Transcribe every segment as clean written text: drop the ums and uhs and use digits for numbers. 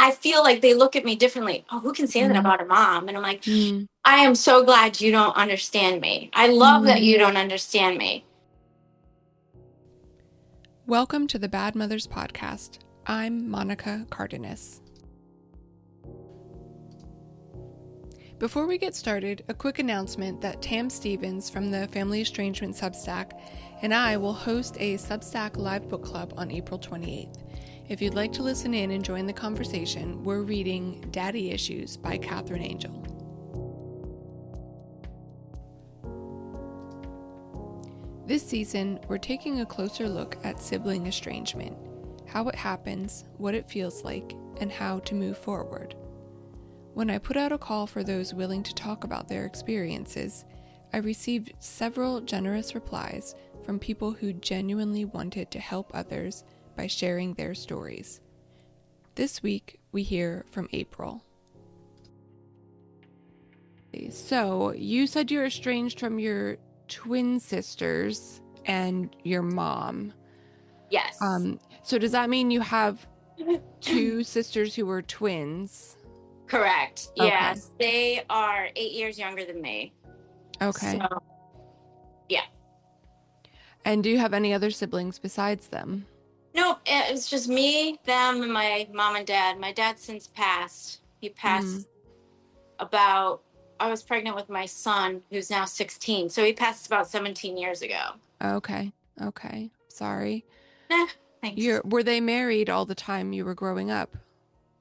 I feel like they look at me differently. Oh, who can say that Mm, about a mom? And I'm like, mm, I am so glad you don't understand me. I love that mm. you don't understand me. Welcome to the Bad Mothers Podcast. I'm Monica Cardenas. Before we get started, a quick announcement that Tam Stevens from the Family Estrangement Substack and I will host a Substack live book club on April 28th. If you'd like to listen in and join the conversation, we're reading Daddy Issues by Catherine Angel. This season, we're taking a closer look at sibling estrangement, how it happens, what it feels like, and how to move forward. When I put out a call for those willing to talk about their experiences, I received several generous replies from people who genuinely wanted to help others by sharing their stories. This week, we hear from April. So, you said you're estranged from your twin sisters and your mom. Yes. So does that mean you have two sisters who were twins? Correct. Okay. Yes. They are 8 years younger than me. So, Okay. yeah. And do you have any other siblings besides them? Nope. It's just me, them, and my mom and dad. My dad since passed. He Mm. passed about, I was pregnant with my son, who's now 16. So he passed about 17 years ago. Okay. Okay. Sorry. Eh, thanks. Were they married all the time you were growing up?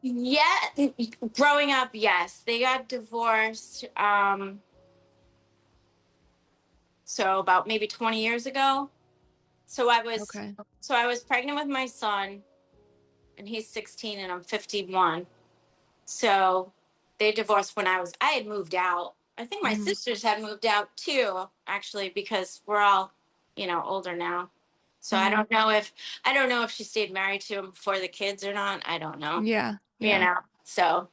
Yeah, growing up, yes. They got divorced so about maybe 20 years ago. So I was Okay. so I was pregnant with my son and he's 16 and I'm 51. So they divorced when I had moved out. I think my Hmm. sisters had moved out too, actually, because we're all, older now. So Hmm. I don't know if she stayed married to him before the kids or not. I don't know. Yeah. You Yeah. know. So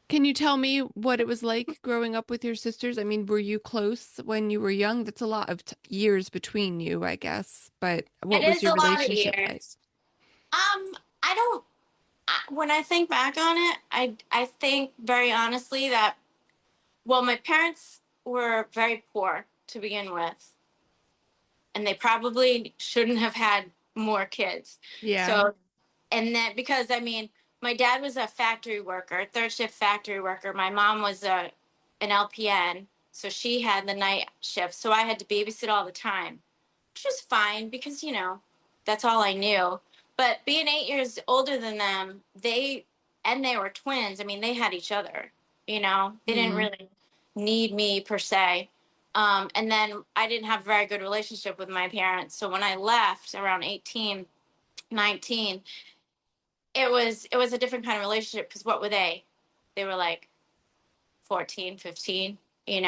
Can you tell me what it was like growing up with your sisters? I mean, were you close when you were young? That's a lot of years between you, I guess. But it what was is your a lot of relationship like? years. I don't when I think back on it, I think very honestly that well, my parents were very poor to begin with, and they probably shouldn't have had more kids. Yeah. So, and then because I mean, my dad was a factory worker, third shift factory worker. My mom was an LPN, so she had the night shift. So I had to babysit all the time, which was fine because that's all I knew. But being 8 years older than them, they were twins. I mean, they had each other. They didn't Mm. really need me per se. And then I didn't have a very good relationship with my parents. So when I left around 18, 19, it was a different kind of relationship because what were they? They were like 14, 15, being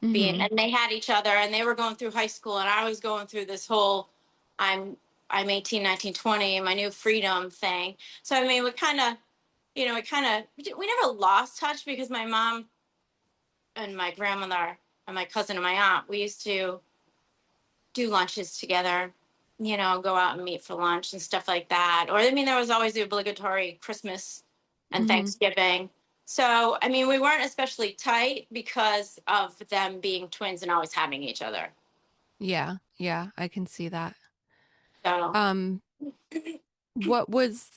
Hmm. and they had each other and they were going through high school and I was going through this whole I'm I'm 18, 19, 20, my new freedom thing. So I mean, we never lost touch because my mom and my grandmother and my cousin and my aunt, we used to do lunches together, go out and meet for lunch and stuff like that. Or I mean, there was always the obligatory Christmas and Hmm. Thanksgiving. So I mean, we weren't especially tight because of them being twins and always having each other. Yeah. Yeah. I can see that. So Um, what was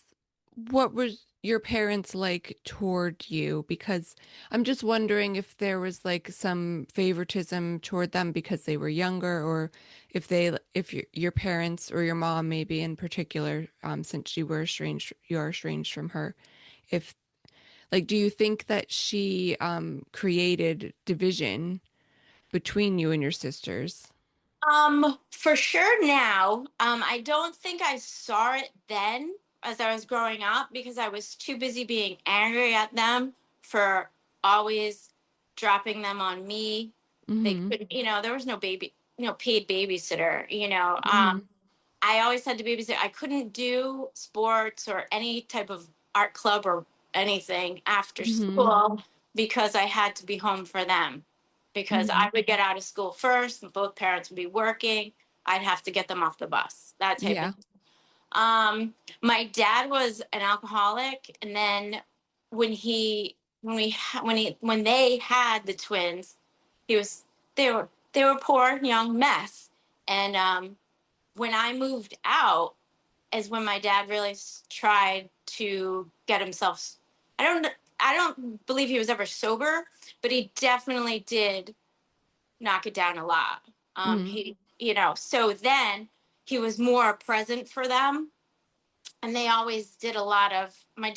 what was your parents like toward you? Because I'm just wondering if there was like some favoritism toward them because they were younger, or if your parents or your mom maybe in particular, since you are estranged from her, if like, do you think that she created division between you and your sisters? for sure now. I don't think I saw it then as I was growing up because I was too busy being angry at them for always dropping them on me. They Mm-hmm. couldn't, there was no paid babysitter, Mm-hmm. I always had to babysit. I couldn't do sports or any type of art club or anything after Mm-hmm. school because I had to be home for them. Because Mm-hmm. I would get out of school first, and both parents would be working. I'd have to get them off the bus, that type of Yeah. thing. My dad was an alcoholic, and then when they had the twins, he was they were poor young mess, and when I moved out is when my dad really tried to get himself. I don't I don't believe he was ever sober, but he definitely did knock it down a lot. Mm-hmm. He so then he was more present for them, and they always did a lot of my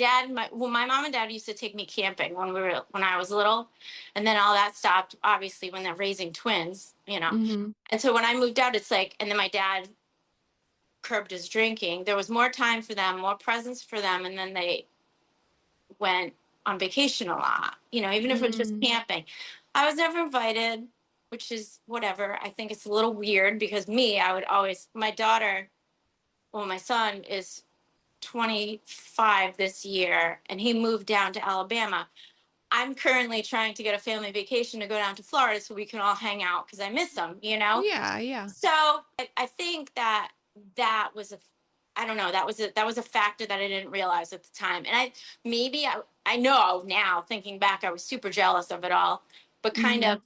mom and dad used to take me camping when I was little, and then all that stopped obviously when they're raising twins. Mm-hmm. And so when I moved out, it's like, and then my dad curbed his drinking. There was more time for them, more presence for them, and then they went on vacation a lot, even if it was just Mm-hmm. camping. I was never invited, which is whatever. I think it's a little weird because I would always, my daughter, well, my son is 25 this year, and he moved down to Alabama. I'm currently trying to get a family vacation to go down to Florida so we can all hang out because I miss them. Yeah, yeah. So I think that that was a, I don't know, that was a factor that I didn't realize at the time. And I know now thinking back, I was super jealous of it all, but kind Mm-hmm. of,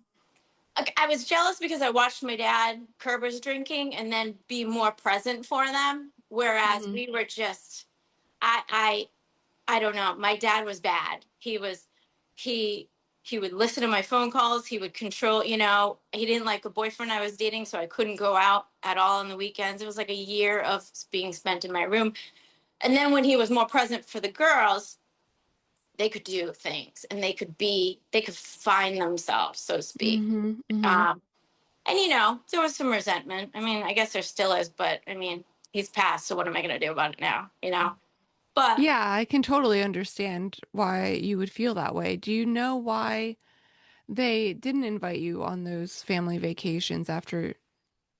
like, I was jealous because I watched my dad curb his drinking and then be more present for them. Whereas Mm-hmm. we were just, I, I don't know. My dad was bad. He he would listen to my phone calls. He would control. He didn't like a boyfriend I was dating, so I couldn't go out at all on the weekends. It was like a year of being spent in my room. And then when he was more present for the girls, they could do things and they could find themselves, so to speak. Mm-hmm. Mm-hmm. Um, and there was some resentment. I mean, I guess there still is, but I mean, he's passed, so what am I going to do about it now? But Yeah, I can totally understand why you would feel that way. Do you know why they didn't invite you on those family vacations after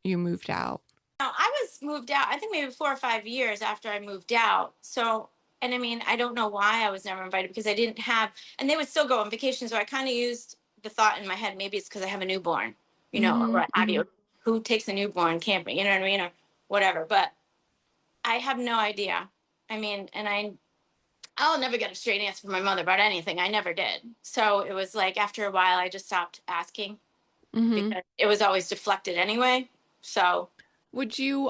you moved out? no, I was moved out, I think maybe 4 or 5 years after I moved out. So, and I mean, I don't know why I was never invited because I didn't have, and they would still go on vacation. So I kind of used the thought in my head, maybe it's because I have a newborn, or Mm-hmm. what have Mm-hmm. you. Who takes a newborn camping? You know what I mean? Or whatever. But I have no idea. I mean, I'll never get a straight answer from my mother about anything. I never did. So it was like after a while, I just stopped asking Mm-hmm. because it was always deflected anyway. So Would you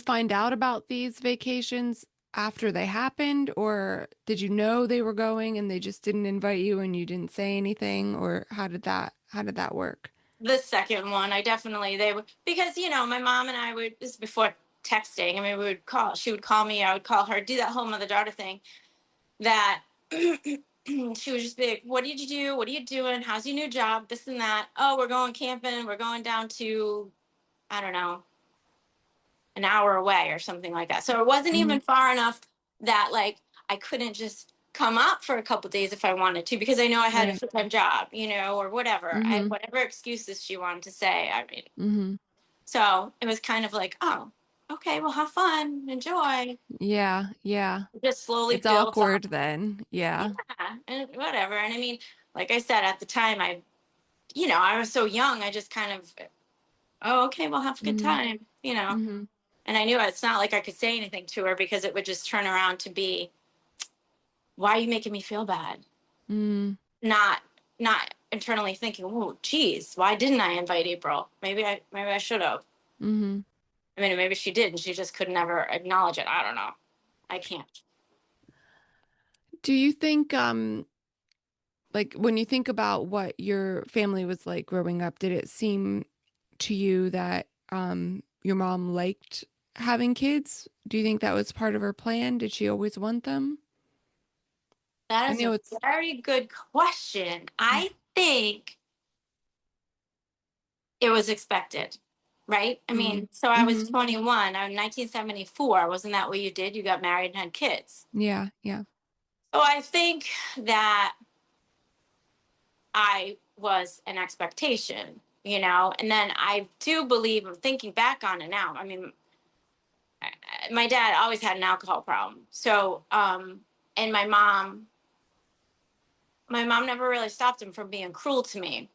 find out about these vacations after they happened, or did you know they were going and they just didn't invite you and you didn't say anything, or how did that work? the second one, I definitely they would because my mom and I would this is before texting. I mean, we would call. She would call me. I would call her. Do that whole mother daughter thing. That she would just be like, "What did you do? What are you doing? How's your new job? This and that. Oh, we're going camping. We're going down to I don't know an hour away or something like that. So it wasn't Hmm. even far enough that like I couldn't just come up for a couple days if I wanted to because I know I had a Right. full time job, or whatever. Hmm. Whatever excuses she wanted to say. I mean, Hmm. so it was kind of like, oh, okay, well, have fun, enjoy. Yeah, yeah. Just slowly It's built awkward up. then. Yeah, Yeah. and whatever. And I mean, like I said at the time, I was so young. I just kind of, oh, okay, well, have a good Hmm. time. Hmm. And I knew it's not like I could say anything to her because it would just turn around to be, why are you making me feel bad? Hmm. Not, not internally thinking, oh, geez, why didn't I invite April? Maybe I should have. Hmm. I mean, maybe she did, and she just could never acknowledge it. I don't know. I can't. Do you think like when you think about what your family was like growing up, did it seem to you that your mom liked having kids? Do you think that was part of her plan? Did she always want them? That I is know a it's very good question. I think it was expected, right? I mm-hmm. mean, so I was Mm-hmm. 21. I'm 1974. Wasn't that what you did? You got married and had kids. Yeah, yeah. So I think that I was an expectation, and then I do believe, I'm thinking back on it now. I mean, my dad always had an alcohol problem. So, and my mom never really stopped him from being cruel to me.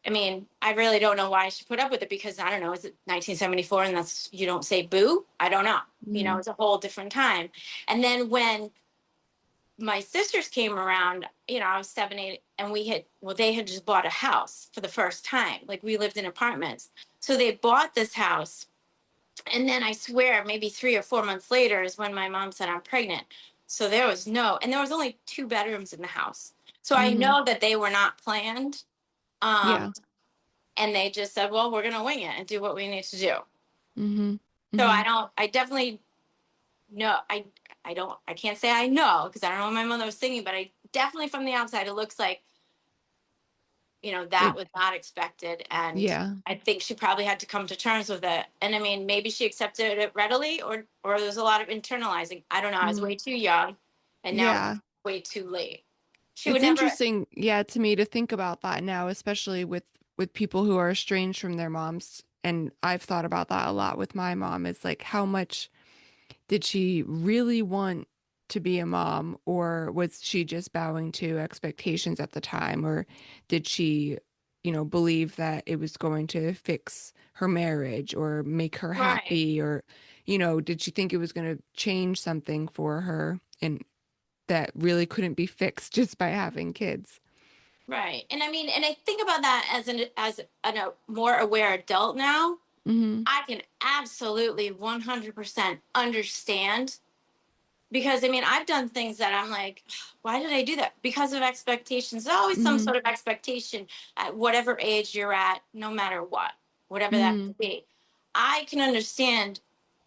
I mean, I really don't know why she put up with it, because I don't know, is it 1974 and that's, you don't say boo? I don't know. You know, Mm, it's a whole different time. And then when my sisters came around, you know, I was 7, 8, and well, they had just bought a house for the first time. Like, we lived in apartments. So they bought this house. And then I swear, maybe 3 or 4 months later is when my mom said, I'm pregnant. So there was and there was only 2 bedrooms in the house. So I mm-hmm. know that they were not planned. Um, Yeah. and they just said, well, we're going to wing it and do what we need to do. Mm-hmm. So Mm-hmm. I definitely know, I can't say I know, because I don't know what my mother was thinking, but I definitely, from the outside, it looks like, you know, that It, was not expected. And yeah. I think she probably had to come to terms with it. And I mean, maybe she accepted it readily, or there's a lot of internalizing. I don't know. I was Mm, way too young, and now it's yeah. way too late. She would It's never. interesting, yeah, to me to think about that now, especially with people who are estranged from their moms. And I've thought about that a lot with my mom. Is like how much did she really want to be a mom, or was she just bowing to expectations at the time, or did she, believe that it was going to fix her marriage or make her Right. happy, or, did she think it was going to change something for her and that really couldn't be fixed just by having kids? Right. And I mean, and I think about that a more aware adult now. Hmm. I can absolutely 100% understand, because I mean, I've done things that I'm like, why did I do that? Because of expectations. There's always some Hmm. sort of expectation at whatever age you're at, no matter what, whatever that Hmm. may be. I can understand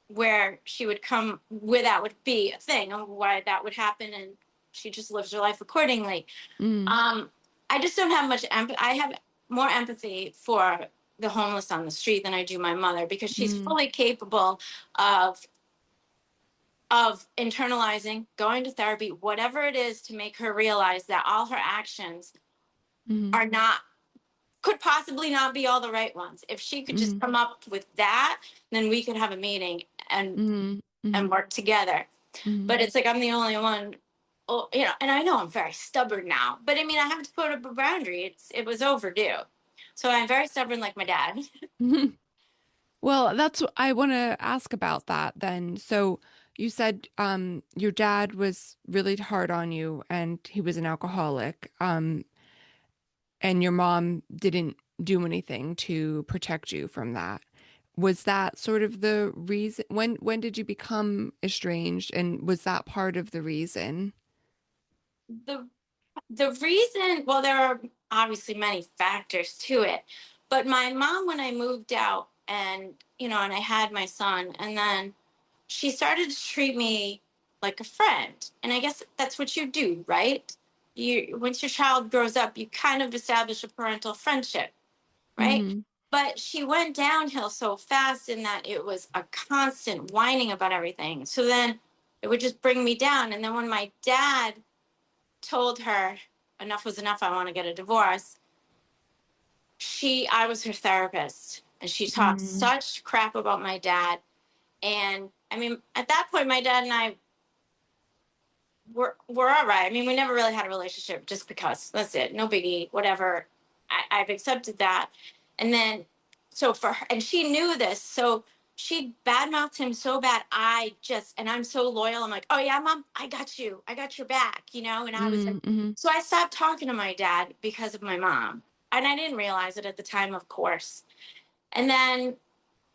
where she would come, where that would be a thing, or why that would happen, and she just lives her life accordingly. Hmm. Um, I just don't have much empathy. I have more empathy for the homeless on the street than I do my mother, because she's Hmm. fully capable of internalizing, going to therapy, whatever it is, to make her realize that all her actions Hmm. are not, could possibly not be all the right ones. If she could just Hmm. come up with that, then we could have a meeting and Hmm. Hmm. work together. Hmm. But it's like I'm the only one. Oh, you know, and I know I'm very stubborn now, but I mean, I have to put up a boundary. It was overdue. So I'm very stubborn, like my dad. Well, that's what I want to ask about that then. So you said your dad was really hard on you and he was an alcoholic, and your mom didn't do anything to protect you from that. Was that sort of the reason? When did you become estranged, and was that part of the reason? the the reason, well, there are obviously many factors to it, but my mom, when I moved out, and you know, and I had my son, and then she started to treat me like a friend. And I guess that's what you do, right? You, once your child grows up, you kind of establish a parental friendship, right? Mm-hmm. But she went downhill so fast in that it was a constant whining about everything. So then it would just bring me down. And then when my dad told her enough was enough, I want to get a divorce, I was her therapist, and she talked Mm-hmm. such crap about my dad. And I mean, at that point, my dad and I we're all right. I mean, we never really had a relationship, just because. That's it. No biggie. Whatever. I've accepted that. And then, so for her, and she knew this, so she badmouthed him so bad. And I'm so loyal. I'm like, oh yeah, mom, I got you. I got your back. You know. And I was like, Mm-hmm. so I stopped talking to my dad because of my mom, and I didn't realize it at the time, of course. And then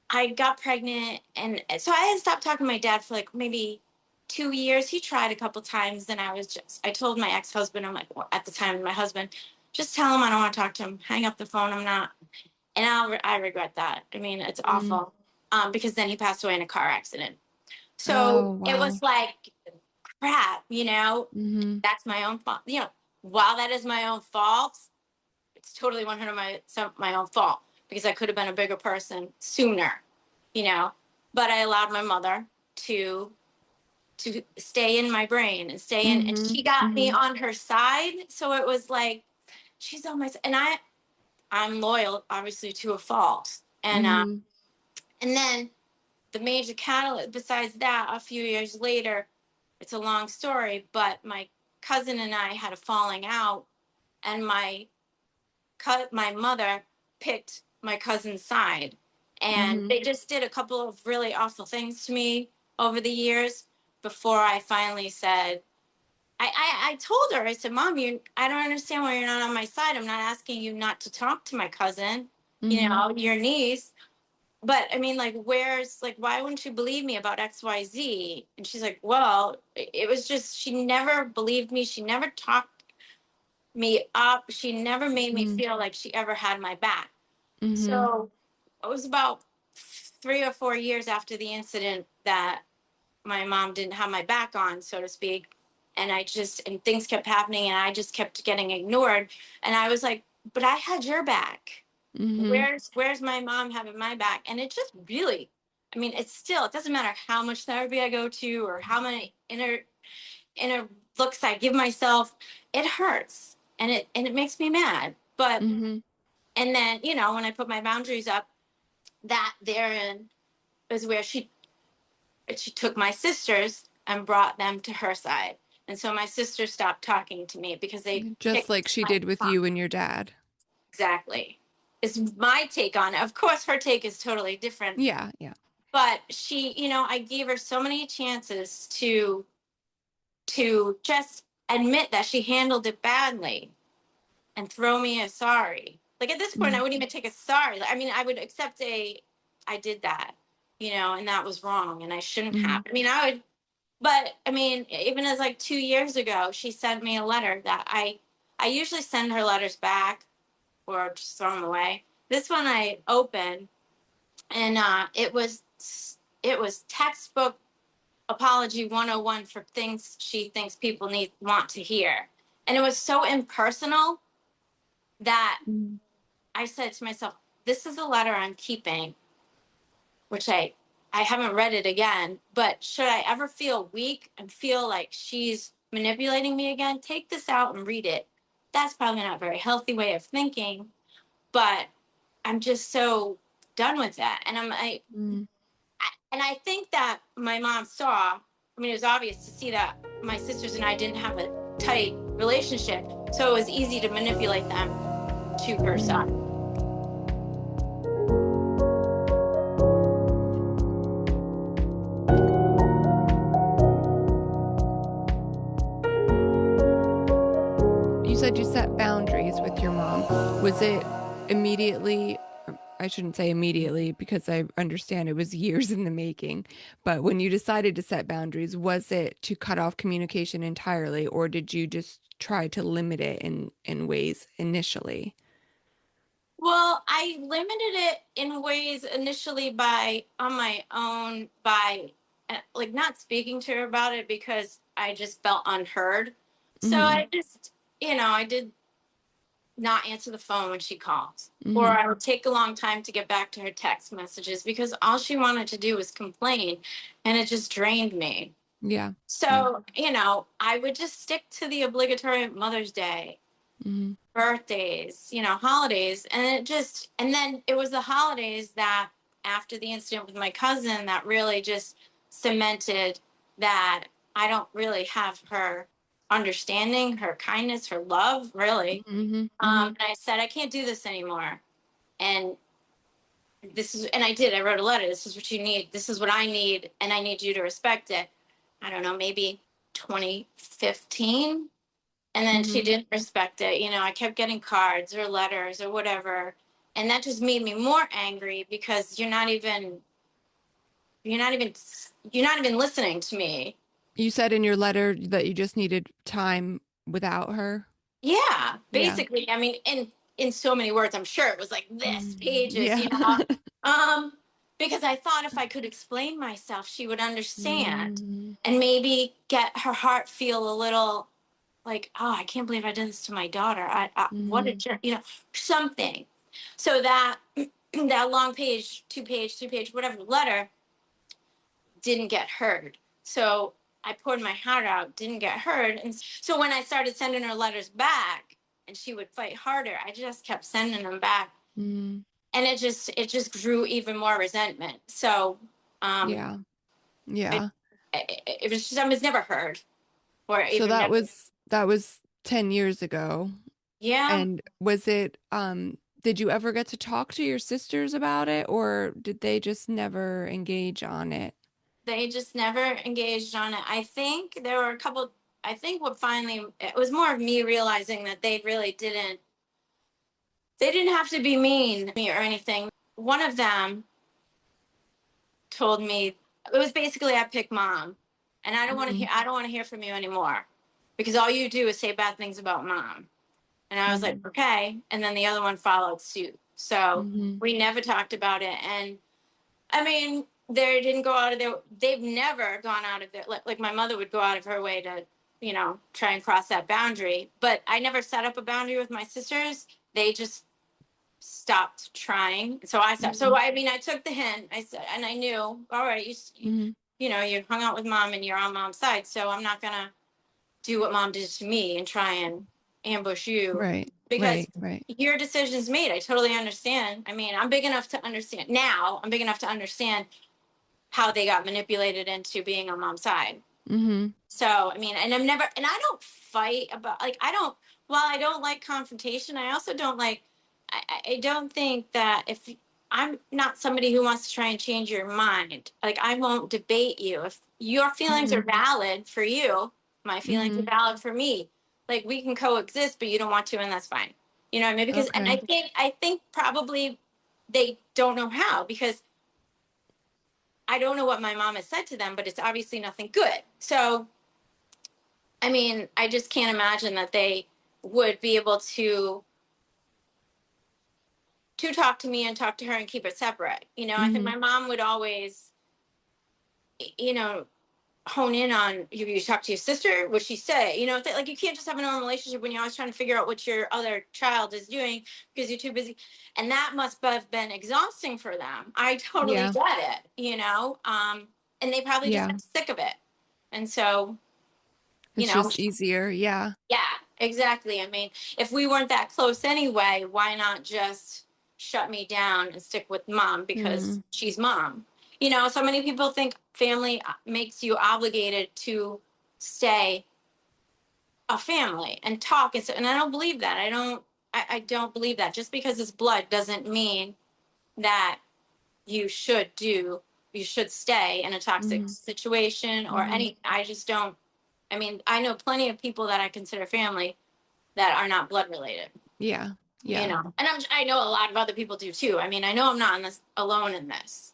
I got pregnant, and so I had stopped talking to my dad for like maybe 2 years. He tried a couple times, then I told my ex-husband, I'm like, well, at the time, my husband, just tell him I don't want to talk to him. Hang up the phone. I'm not, and I regret that. I mean, it's Mm-hmm. awful, because then he passed away in a car accident. Oh, So it was wow. like, crap, you know, Mm-hmm. that's my own fault. You know, while that is my own fault, it's totally 100 my own fault, because I could have been a bigger person sooner, you know. But I allowed my mother to stay in my brain and stay in, and Mm-hmm. she got me Mm-hmm. on her side. So it was like she's on my side, and I'm loyal, obviously, to a fault. Mm-hmm. And then the major catalyst, besides that, a few years later, it's a long story, but my cousin and I had a falling out, and my mother picked my cousin's side. And Mm-hmm. they just did a couple of really awful things to me over the years before I finally said, I told her, I said, Mom, I don't understand why you're not on my side. I'm not asking you not to talk to my cousin, Mm-hmm. your niece. But I mean, like, why wouldn't you believe me about XYZ? And she's like, well, it was just, she never believed me. She never talked me up. She never made me feel like she ever had my back. Mm-hmm. So it was about 3 or 4 years after the incident that my mom didn't have my back on, so to speak. And things kept happening and I just kept getting ignored. And I was like, but I had your back. Mm-hmm. Where's my mom having my back? And it just really, I mean, it doesn't matter how much therapy I go to or how many inner looks I give myself, it hurts and it makes me mad. But Mm-hmm. and then, when I put my boundaries up, that therein is where she took my sisters and brought them to her side. And so my sisters stopped talking to me because they Just like picked she my did with mom. you and your dad. Exactly. Is my take on it. Of course, her take is totally different. Yeah, yeah. But I gave her so many chances to just admit that she handled it badly and throw me a sorry. Like at this point, I Mm-hmm. wouldn't even take a sorry. I mean, I would accept I did that, and that was wrong and I shouldn't Mm-hmm. have. I mean, I would, but I mean, even as like 2 years ago, she sent me a letter that I usually send her letters back or just throw them away. This one I opened and it was textbook apology 101 for things she thinks people want to hear. And it was so impersonal that I said to myself, this is a letter I'm keeping, which I haven't read it again, but should I ever feel weak and feel like she's manipulating me again, take this out and read it. That's probably not a very healthy way of thinking, but I'm just so done with that. Mm-hmm. And I think that my mom saw, I mean, it was obvious to see that my sisters and I didn't have a tight relationship. So it was easy to manipulate them to her Mm-hmm. side. You said you set boundaries with your mom. Was it immediately, or I shouldn't say immediately because I understand it was years in the making, but when you decided to set boundaries, was it to cut off communication entirely, or did you just try to limit it in ways initially? Well, I limited it in ways initially by on my own by like not speaking to her about it because I just felt unheard. So Mm-hmm. I did not answer the phone when she calls. Or Mm-hmm. I would take a long time to get back to her text messages because all she wanted to do was complain and it just drained me. Yeah. Yeah. So, I would just stick to the obligatory Mother's Day, Mm-hmm. birthdays, holidays. And then it was the holidays that after the incident with my cousin that really just cemented that I don't really have her understanding, her kindness, her love, really. Mm-hmm. Mm-hmm. And I said, I can't do this anymore. And and I did, I wrote a letter. This is what you need. This is what I need. And I need you to respect it. I don't know, maybe 2015. And then she Mm-hmm. didn't respect it. I kept getting cards or letters or whatever. And that just made me more angry because you're not even, you're not even listening to me. You said in your letter that you just needed time without her. Yeah, Yeah. basically. I mean, in so many words, I'm sure it was like this pages, Yeah. Um, because I thought if I could explain myself, she would understand Mm-hmm. and maybe get her heart feel a little like, oh, I can't believe I did this to my daughter. What a Mm-hmm. jerk, something. So that that long page, 2 page, 3 page, whatever letter didn't get heard. So I poured my heart out, didn't get heard. And so when I started sending her letters back and she would fight harder, I just kept sending them back. Mm-hmm. And it just grew even more resentment. So um Yeah. it Yeah. it was just I was never heard or So even never. that was 10 years ago. Yeah. And was it Did you ever get to talk to your sisters about it, or did they just never engage on it? They just never engaged on it. I think there were a couple. I think what finally it was more of me realizing that they really didn't. They didn't have to be mean to me or anything. One of them told me it was basically I pick mom, and I don't want to hear. Mm-hmm. I don't want to hear from you anymore, because all you do is say bad things about mom. And I was like, okay. And then the other one followed suit. So Mm-hmm. we never talked about it. And I mean, they didn't go out of their, they've never gone out of their, like my mother would go out of her way to, try and cross that boundary. But I never set up a boundary with my sisters. They just stopped trying. So I stopped. Mm-hmm. So I mean, I took the hint. I said, and I knew, all right, Mm-hmm. you hung out with mom and you're on mom's side. So I'm not going to do what mom did to me and try and ambush you, Right, because right, right. your decision's made. I totally understand. I mean, I'm big enough to understand now. I'm big enough to understand how they got manipulated into being on mom's side. Mm-hmm. So, I mean, and I don't fight about, like, while I don't like confrontation, I also don't like, I don't think that if I'm not somebody who wants to try and change your mind, like, I won't debate you. If your feelings Mm-hmm. are valid for you, my feelings are Mm-hmm. valid for me. Like, we can coexist, but you don't want to, and that's fine. You know what I mean? Because, and Okay. I think probably they don't know how, because I don't know what my mom has said to them, but it's obviously nothing good. So, I mean, I just can't imagine that they would be able to talk to me and talk to her and keep it separate. I think Mm-hmm. my mom would always, you know, hone in on you talk to your sister, what she say. Like, you can't just have a normal relationship when you're always trying to figure out what your other child is doing because you're too busy. And that must have been exhausting for them. I totally Yeah, get and they probably just yeah. got sick of it. And so, you It's know, just easier. Yeah. Yeah, exactly. I mean, if we weren't that close anyway, why not just shut me down and stick with mom because Mm. she's mom? So many people think family makes you obligated to stay a family and talk, and I don't believe that. I don't believe that. Just because it's blood doesn't mean that you should do you should stay in a toxic Mm-hmm. situation or Mm-hmm. any. I just don't. I mean, I know plenty of people that I consider family that are not blood related, Yeah. Yeah. and I know a lot of other people do too. I mean, I know I'm not in this alone in this.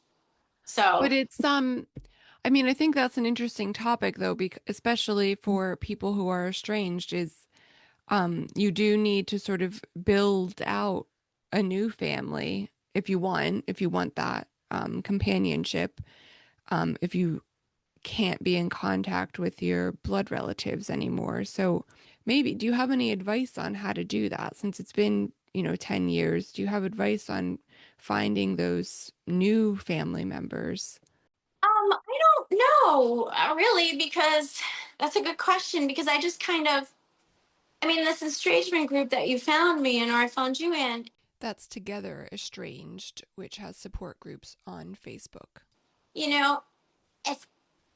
But So, it's I mean, I think that's an interesting topic though, because especially for people who are estranged, is you do need to sort of build out a new family if you want that companionship, if you can't be in contact with your blood relatives anymore. So maybe, do you have any advice on how to do that? Since it's been, 10 years, do you have advice on finding those new family members? I don't know really, because that's a good question, because I just kind of, I mean, this estrangement group that you found me in, or I found you in, That's Together Estranged, which has support groups on Facebook. you know, if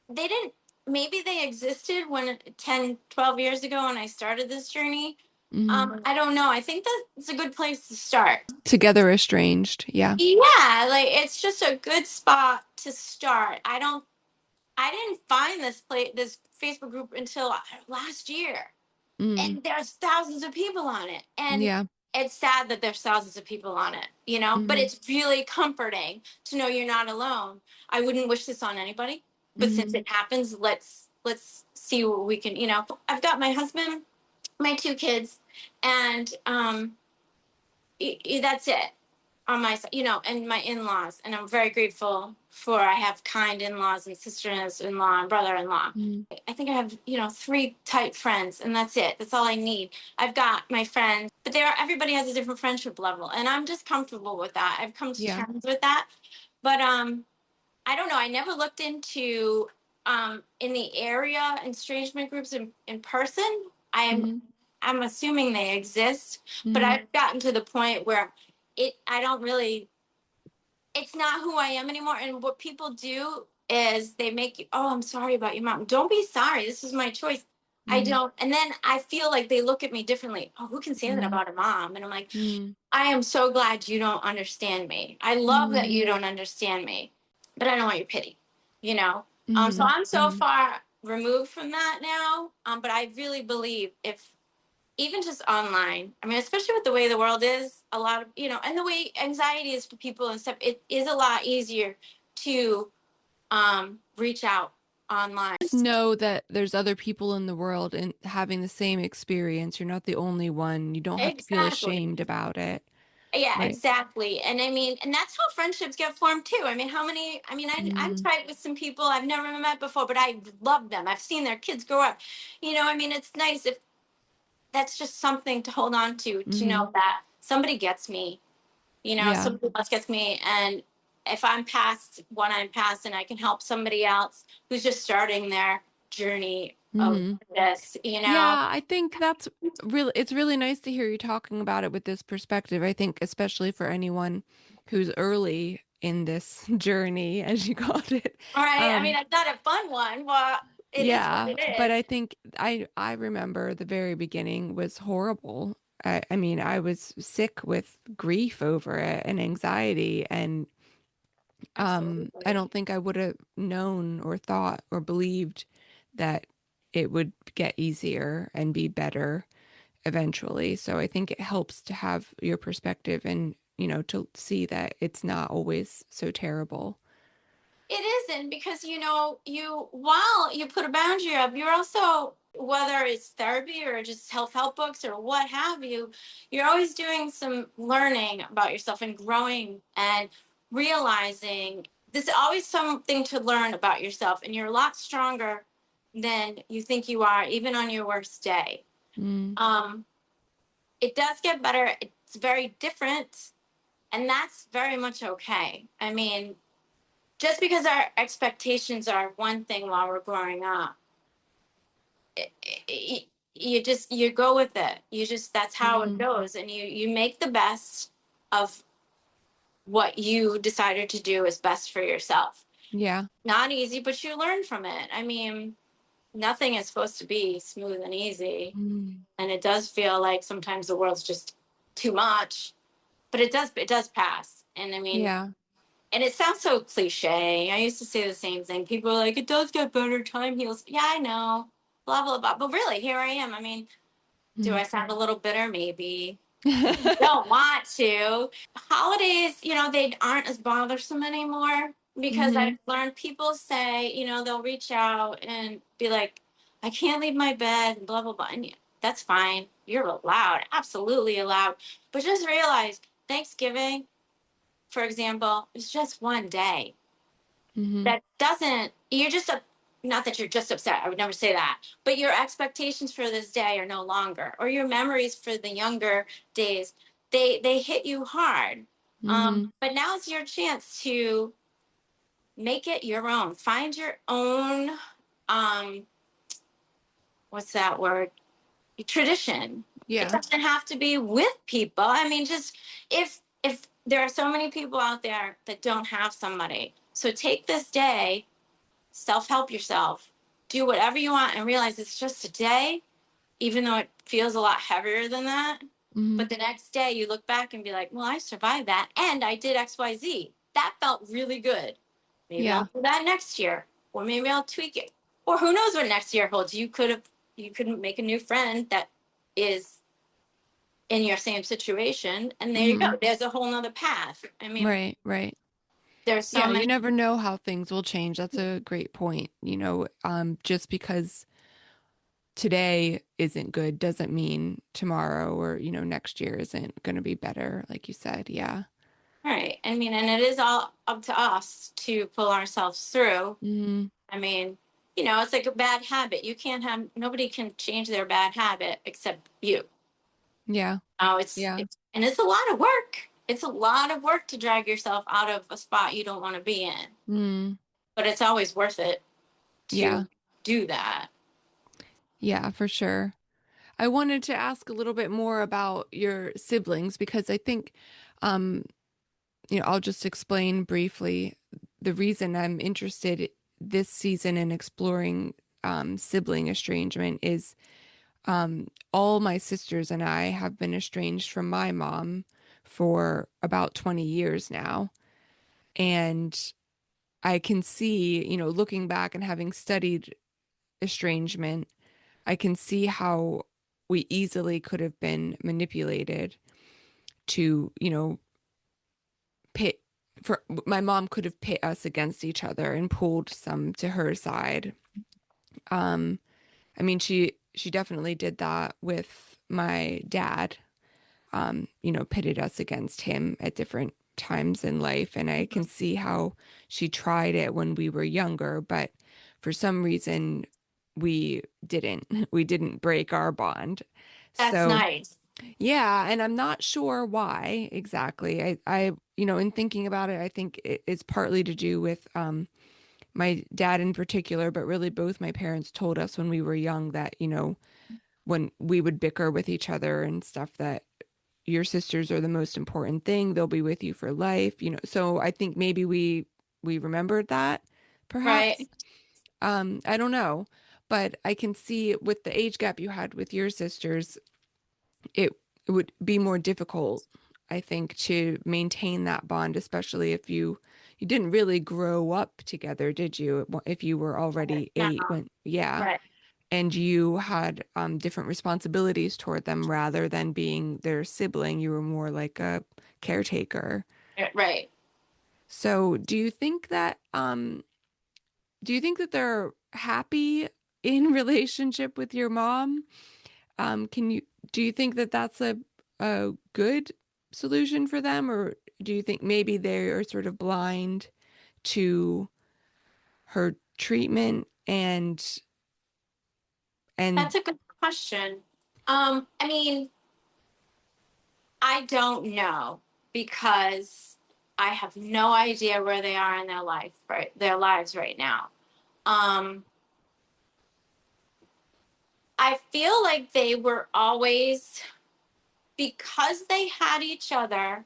they didn't, maybe they existed when 10, 12 years ago when I started this journey. Hmm. I don't know. I think that's a good place to start. Together Estranged. Yeah. Yeah, like, it's just a good spot to start. I didn't find this Facebook group until last year. Mm. And there's thousands of people on it. And Yeah. it's sad that there's thousands of people on it, but Hmm. it's really comforting to know you're not alone. I wouldn't wish this on anybody, but since Hmm. it happens, let's see what we can. I've got my husband, my two kids, and that's it on my side, and my in-laws. And I'm very grateful for I have kind in-laws and sister-in-law and brother-in-law. Hmm. I think I have, three tight friends, and that's it. That's all I need. I've got my friends, but everybody has a different friendship level, and I'm just comfortable with that. I've come to Yeah. terms with that. But I don't know. I never looked into in the area estrangement groups in person. I'm Hmm. I'm assuming they exist, but Hmm. I've gotten to the point where I don't really, it's not who I am anymore. And what people do is they make you, oh, I'm sorry about your mom. Don't be sorry. This is my choice. I Mm-hmm. don't. And then I feel like they look at me differently. Oh, who can say that Mm-hmm. about a mom? And I'm like, Mm-hmm. I am so glad you don't understand me. I love that you don't understand me, but I don't want your pity, you know? So Mm-hmm. I'm so Mm-hmm. far removed from that now. But I really believe if even just online, I mean, especially with the way the world is, a lot of, and the way anxiety is for people and stuff, it is a lot easier to reach out online. Just know that there's other people in the world and having the same experience. You're not the only one. You don't have to feel Exactly. ashamed about it. Yeah, Right. exactly. And I mean, and that's how friendships get formed too. I mean, how many, I mean, I'm Mm-hmm. tight with some people I've never met before, but I love them. I've seen their kids grow up. I mean, it's nice if that's just something to hold on to Mm-hmm. know that somebody gets me, Yeah. somebody else gets me. And if I'm past what I'm past and I can help somebody else who's just starting their journey of Mm-hmm. this. Yeah, I think that's really, it's really nice to hear you talking about it with this perspective. I think especially for anyone who's early in this journey, as you called it. All right. I mean, Um, it's not a fun one. Well, it is what yeah, it but is. I think I remember the very beginning was horrible. I mean, I was sick with grief over it and anxiety, and I Absolutely. don't think I would have known or thought or believed that it would get easier and be better eventually. So I think it helps to have your perspective and, to see that it's not always so terrible. It isn't because you while you put a boundary up, you're also, whether it's therapy or just self-help books or what have you, you're always doing some learning about yourself and growing and realizing there's always something to learn about yourself, and you're a lot stronger than you think you are, even on your worst day. Mm, Um, it does get better. It's very different, and that's very much okay. I mean, just because our expectations are one thing while we're growing up, you go with it. You just, that's how it mm, goes, and you make the best of what you decided to do is best for yourself. yeah. Not easy, but you learn from it. I mean, nothing is supposed to be smooth and easy, Mm, and it does feel like sometimes the world's just too much, but it does pass. And I mean, yeah. and it sounds so cliche. I used to say the same thing. People are like, it does get better, time heals. Yeah, I know. Blah, blah, blah. But really, here I am. I mean, do Mm. I sound a little bitter? Maybe. Don't want to. Holidays, they aren't as bothersome anymore because Hmm. I've learned people say, they'll reach out and be like, I can't leave my bed, blah, blah, blah. And that's fine. You're allowed, absolutely allowed. But just realize Thanksgiving, for example, is just one day. Hmm. That doesn't, you're just a, not that you're just upset, I would never say that, but your expectations for this day are no longer, or your memories for the younger days, they hit you hard. Hmm. But now it's your chance to make it your own, find your own, um what's that word, tradition. It Yeah. doesn't have to be with people. I mean, just, if there are so many people out there that don't have somebody, so take this day, self-help yourself, do whatever you want, and realize it's just a day, even though it feels a lot heavier than that. Hmm. But the next day you look back and be like, well, I survived that and I did XYZ. That felt really good. Maybe I'll Yeah. do that next year, or maybe I'll tweak it, or who knows what next year holds. You could make a new friend that is in your same situation, and there you go, Hmm. there's a whole nother path. I mean, Right. Right. there's so Yeah. You many. never know how things will change. That's a great point. Just because today isn't good doesn't mean tomorrow or, next year isn't going to be better, like you said. Yeah. Right. I mean, and it is all up to us to pull ourselves through. Hmm. I mean, it's like a bad habit. You can't have, nobody can change their bad habit except you. Yeah. Oh, Yeah. and it's a lot of work. It's a lot of work to drag yourself out of a spot you don't want to be in, Mm. but it's always worth it Yeah. to do that. Yeah, for sure. I wanted to ask a little bit more about your siblings because I think, um, I'll just explain briefly the reason I'm interested this season in exploring sibling estrangement is all my sisters and I have been estranged from my mom for about 20 years now. And I can see, looking back and having studied estrangement, I can see how we easily could have been manipulated to, pit for my mom could have pit us against each other and pulled some to her side. Um, I mean, she definitely did that with my dad. Pitted us against him at different times in life, and I can see how she tried it when we were younger, but for some reason we didn't. We didn't break our bond. That's So, nice. yeah, and I'm not sure why exactly. In thinking about it, I think it's partly to do with my dad in particular, but really both my parents told us when we were young that, when we would bicker with each other and stuff, that your sisters are the most important thing. They'll be with you for life, So I think maybe we remembered that, perhaps. Right. I don't know, but I can see with the age gap you had with your sisters, it would be more difficult, I think, to maintain that bond, especially if you didn't really grow up together, did you? If you were already No. 8 when, yeah, Right. and you had different responsibilities toward them rather than being their sibling, you were more like a caretaker. Right. So, do you think that they're happy in relationship with your mom? Can you do you think that that's a good solution for them, or do you think maybe they are sort of blind to her treatment and That's a good question. I mean, I don't know because I have no idea where they are in their lives right now. Um, I feel like they were always, because they had each other,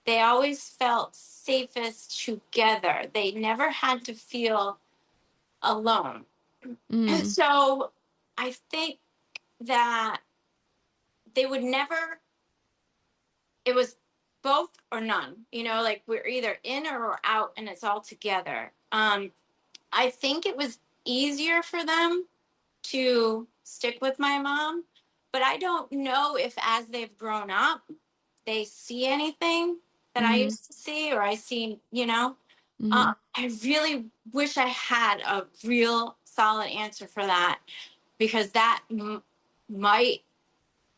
they always felt safest together. They never had to feel alone. mm, So I think that they would never, it was both or none, like we're either in or we're out and it's all together. I think it was easier for them to stick with my mom, but I don't know if as they've grown up, they see anything that I mm, used to see or I see, mm, I really wish I had a real solid answer for that because that might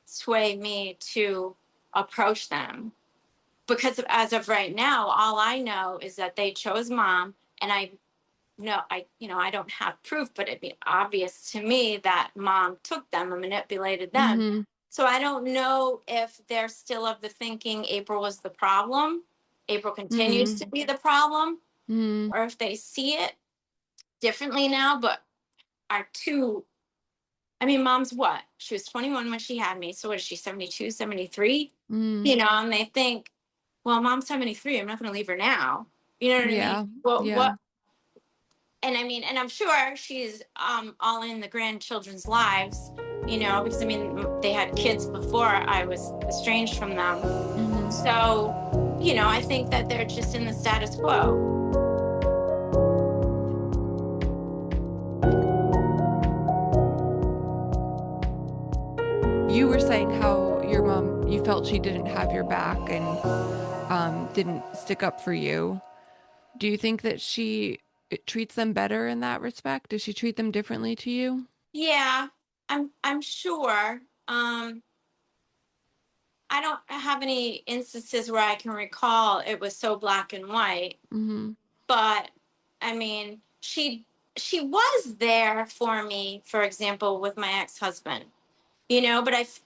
sway me to approach them. Because as of right now, all I know is that they chose mom, and I know I don't have proof, but it'd be obvious to me that mom took them and manipulated them. mm, So I don't know if they're still of the thinking April was the problem, April continues mm, to be the problem, mm, or if they see it differently now, but are too. I mean, mom's what? She was 21 when she had me. So what is she, 72, 73? mm. And they think, well, mom's 73. I'm not going to leave her now. You know what I mean? Yeah, Well, yeah. what? And I mean, and I'm sure she's all in the grandchildren's lives, because I mean, they had kids before I was estranged from them. Hmm. So, I think that they're just in the status quo. You were saying how your mom, you felt she didn't have your back and didn't stick up for you. Do you think that she treats them better in that respect? Does she treat them differently to you? Yeah, I'm sure. I don't have any instances where I can recall it was so black and white, Hmm. but I mean, she was there for me, for example, with my ex-husband. But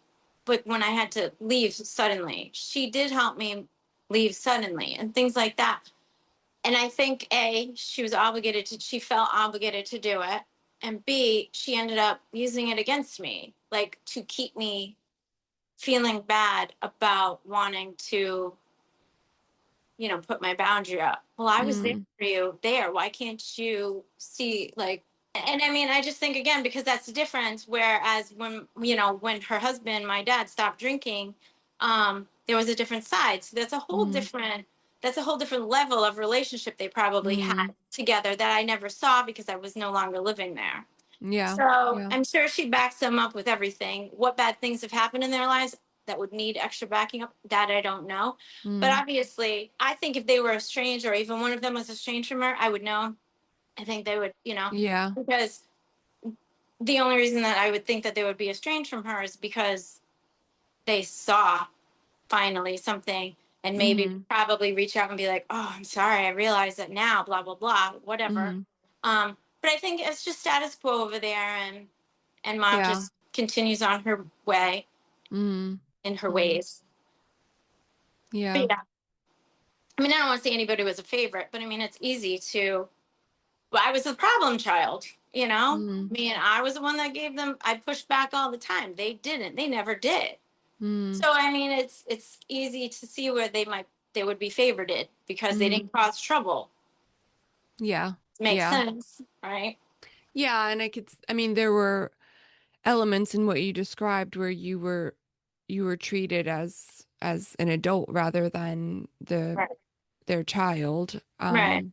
but when I had to leave suddenly, she did help me leave suddenly and things like that. And I think she felt obligated to do it. And B, she ended up using it against me, like to keep me feeling bad about wanting to, put my boundary up. Well, I was there Mm, for you there. Why can't you see, like, And I mean, I just think again, because that's the difference. Whereas when, when her husband, my dad, stopped drinking, there was a different side. So Mm, that's a whole different level of relationship they probably had mm, together that I never saw because I was no longer living there. yeah, So yeah. I'm sure she backs them up with everything. What bad things have happened in their lives that would need extra backing up? That I don't know. But Mm, obviously, I think if they were estranged or even one of them was estranged from her, I would know. I think they would, yeah. because the only reason that I would think that they would be estranged from her is because they saw finally something and maybe Mm, probably reach out and be like, "Oh, I'm sorry, I realize that now, blah blah blah, whatever." mm, But I think it's just status quo over there, and mom yeah. just continues on her way Mm, in her mm, ways. But yeah. yeah, I mean, I don't want to say anybody was a favorite, but I mean, it's easy to. Well, I was the problem child, you know. Mm, I mean, I was the one that gave them. I pushed back all the time. They didn't. They never did. mm, So I mean, it's easy to see where they would be favorited because they mm, didn't cause trouble. yeah. Makes Yeah. sense, right? Yeah, and I mean, there were elements in what you described where you were treated as an adult rather than Right. their child, Right.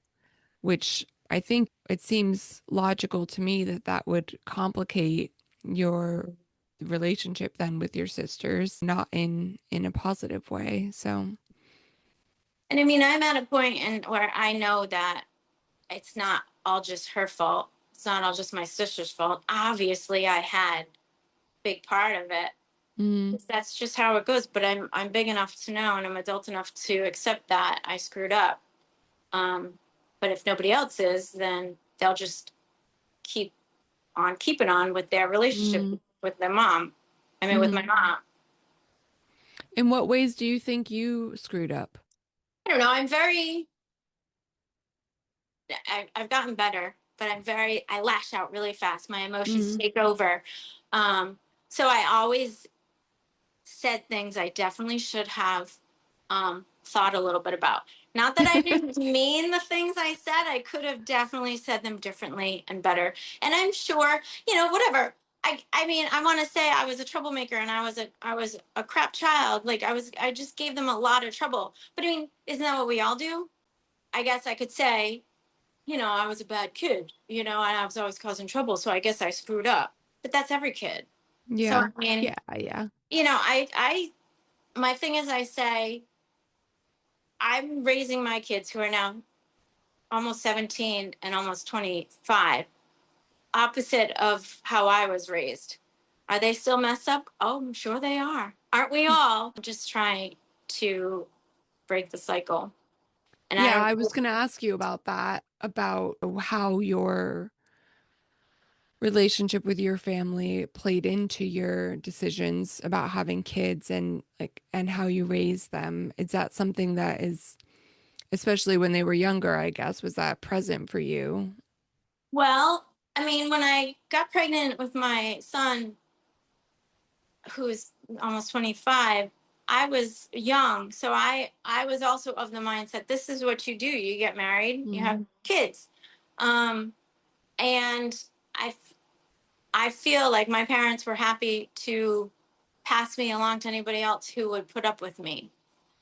which I think it seems logical to me that that would complicate your relationship then with your sisters, not in a positive way. So, And I mean, I'm at a point in where I know that it's not all just her fault. It's not all just my sister's fault. Obviously, I had a big part of it. mm, That's just how it goes. But I'm big enough to know, and I'm adult enough to accept that I screwed up. Um, but if nobody else is, then they'll just keep on keeping on with their relationship mm, with their mom. I mean, with my mm. mom. In what ways do you think you screwed up? I don't know. I've gotten better, but I lash out really fast. My emotions Mm, take over. Um, so I always said things I definitely should have thought a little bit about. Not that I didn't mean the things I said, I could have definitely said them differently and better. And I'm sure, whatever. I mean, I want to say I was a troublemaker and I was a crap child. Like I just gave them a lot of trouble. But I mean, isn't that what we all do? I guess I could say, I was a bad kid, and I was always causing trouble, so I guess I screwed up. But that's every kid. So yeah. I mean, Yeah, yeah. my thing is, I say I'm raising my kids who are now almost 17 and almost 25, opposite of how I was raised. Are they still messed up? Oh, I'm sure they are. Aren't we all? I'm just trying to break the cycle. And I Yeah, don't I know. was going to ask you about that, about how your relationship with your family played into your decisions about having kids and and how you raise them. Is that something that is, especially when they were younger, I guess, was that present for you? Well, I mean, when I got pregnant with my son, who's almost 25, I was young, so I was also of the mindset, this is what you do. You get married, you Mm, have kids. um and I feel like my parents were happy to pass me along to anybody else who would put up with me.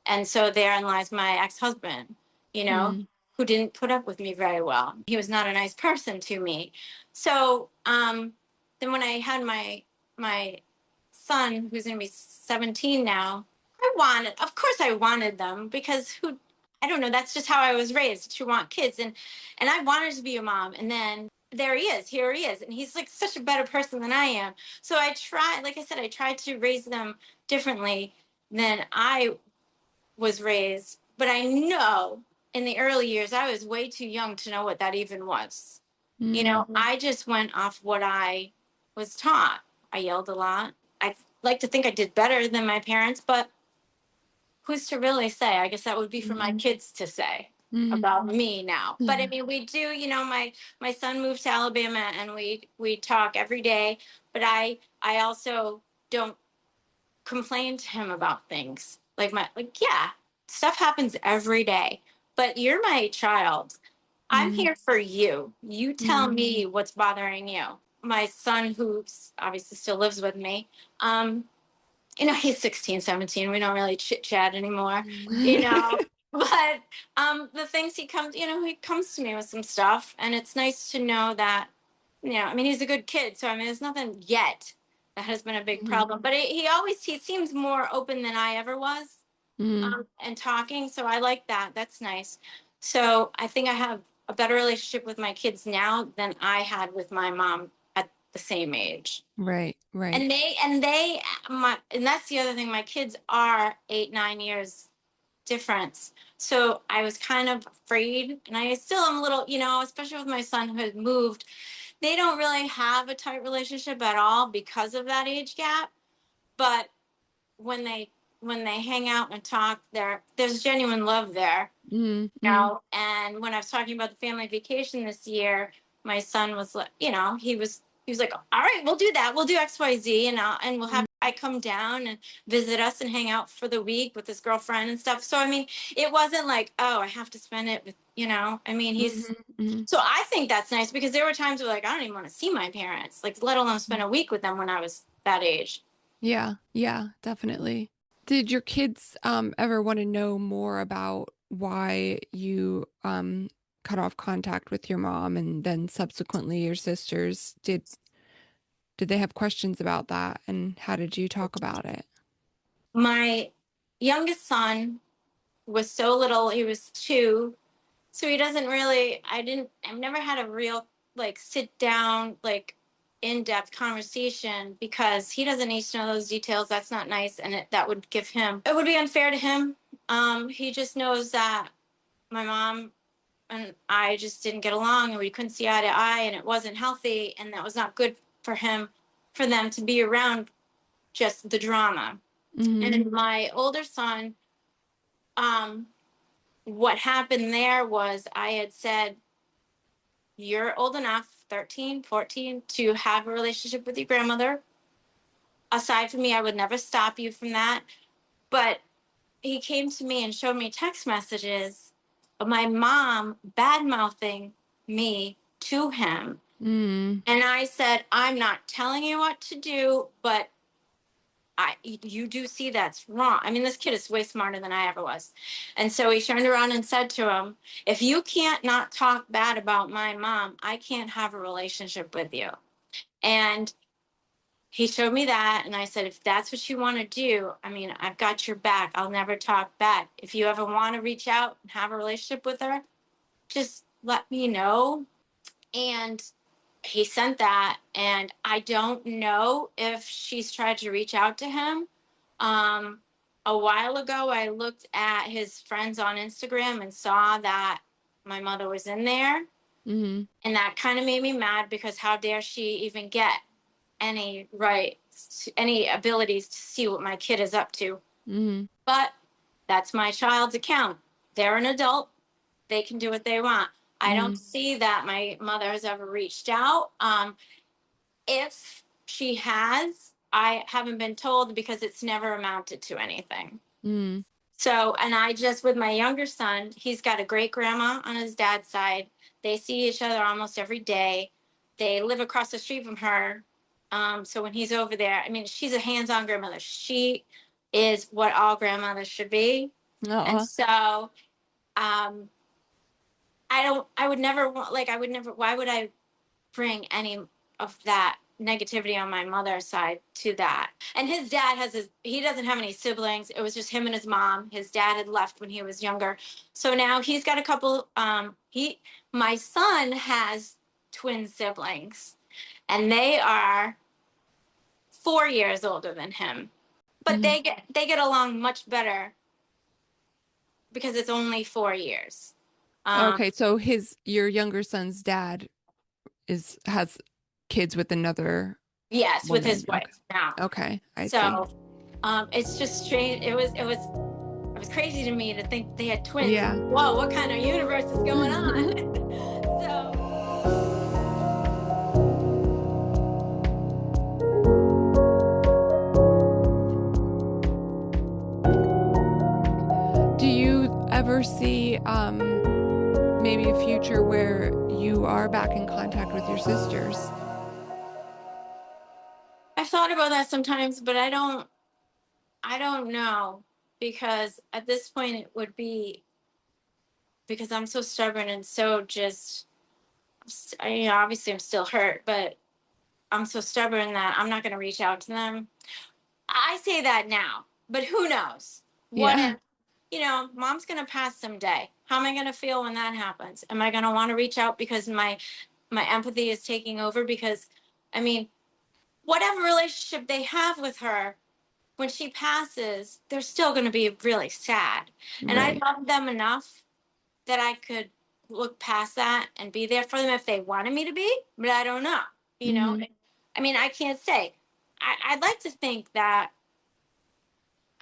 And so therein lies my ex-husband, you know, mm, who didn't put up with me very well. He was not a nice person to me. So then when I had my son, who's gonna be 17 now, of course I wanted them, because I don't know, that's just how I was raised, to want kids. And I wanted to be a mom. And then here he is. And he's like such a better person than I am. So like I said, I tried to raise them differently than I was raised. But I know in the early years, I was way too young to know what that even was. mm, I just went off what I was taught. I yelled a lot. I like to think I did better than my parents, but who's to really say? I guess that would be for my mm, kids to say mm. about me now. But I Yeah. mean, we do. My son moved to Alabama, and we talk every day. But I also don't complain to him about things. Like, yeah, stuff happens every day. But you're my child. I'm here for you. You tell Mm. me what's bothering you. My son, who obviously still lives with me, um, he's 16, 17. We don't really chit chat anymore, you know. But the things he comes to me with some stuff, and it's nice to know that, I mean, he's a good kid, so I mean, there's nothing yet that has been a big Mhm. problem. But he seems more open than I ever was, Mhm. and talking. So I like that. That's nice. So I think I have a better relationship with my kids now than I had with my mom at the same age. Right, right. And that's the other thing. My kids are 8, 9 years difference. So I was kind of afraid, and I still am a little, especially with my son who had moved. They don't really have a tight relationship at all because of that age gap. But when they hang out and talk, there's genuine love there. Mhm. Mhm. And when I was talking about the family vacation this year, my son was like, he was like, all right, we'll do that. We'll do XYZ, and we'll have I come down and visit us and hang out for the week with his girlfriend and stuff. So I mean, it wasn't like, oh, I have to spend it with, I mean, he's Mhm. Mhm. so I think that's nice, because there were times where, like, I don't even want to see my parents, like, let alone spend a week with them when I was that age. Yeah, yeah, definitely. Did your kids ever want to know more about why you cut off contact with your mom and then subsequently your sisters? Did they have questions about that, and how did you talk about it? My youngest son was so little, he was 2. So he doesn't really, I've never had a real, like, sit down, like, in-depth conversation, because he doesn't need to know those details. That's not nice. And that would it would be unfair to him. He just knows that my mom and I just didn't get along, and we couldn't see eye to eye, and it wasn't healthy, and that was not good for them to be around just the drama. And Mhm. in my older son, um, what happened there was I had said, you're old enough, 13, 14, to have a relationship with your grandmother. Aside from me, I would never stop you from that. But he came to me and showed me text messages of my mom bad mouthing me to him. Mhm. And I said, I'm not telling you what to do, but you do see that's wrong. I mean, this kid is way smarter than I ever was. And so he turned around and said to him, if you can't not talk bad about my mom, I can't have a relationship with you. And he showed me that. And I said, if that's what you want to do, I mean, I've got your back. I'll never talk back. If you ever want to reach out and have a relationship with her, just let me know. And he sent that, and I don't know if she's tried to reach out to him. um a while ago, I looked at his friends on Instagram and saw that my mother was in there, Mhm. and that kind of made me mad, because how dare she even get any rights, any abilities to see what my kid is up to. Mhm. But that's my child's account. They're an adult, they can do what they want. I don't Mhm. see that my mother has ever reached out. If she has, I haven't been told, because it's never amounted to anything. Mhm. So, and I just, with my younger son, he's got a great grandma on his dad's side. They see each other almost every day. They live across the street from her. So when he's over there, I mean, she's a hands on grandmother. She is what all grandmothers should be. And Aw. so, um, I would never want, like, I would never, why would I bring any of that negativity on my mother's side to that. And his dad he doesn't have any siblings. It was just him and his mom. His dad had left when he was younger. So now he's got a couple, my son has twin siblings, and they are 4 years older than him. But Mhm. they get along much better, because it's only 4 years. Um, Okay, so your younger son's dad has kids with another yes, with woman. his Okay. wife now. Okay, I see. So it's just strange. It was crazy to me to think they had twins. Yeah. Whoa, what kind of universe is going on? So Do you ever see maybe maybe a future where you are back in contact with your sisters. I've thought about that sometimes, but I don't know, because at this point it would be, because I'm so stubborn and so just, obviously I'm still hurt, but I'm so stubborn that I'm not going to reach out to them. I say that now, but who knows? What Yeah. if, mom's going to pass someday? How am I going to feel when that happens? Am I going to want to reach out because my empathy is taking over? Because, I mean, whatever relationship they have with her, when she passes, they're still going to be really sad. And I Right. love them enough that I could look past that and be there for them if they wanted me to be, but I don't know. You know, Mm-hmm. I mean, I can't say. I'd like to think that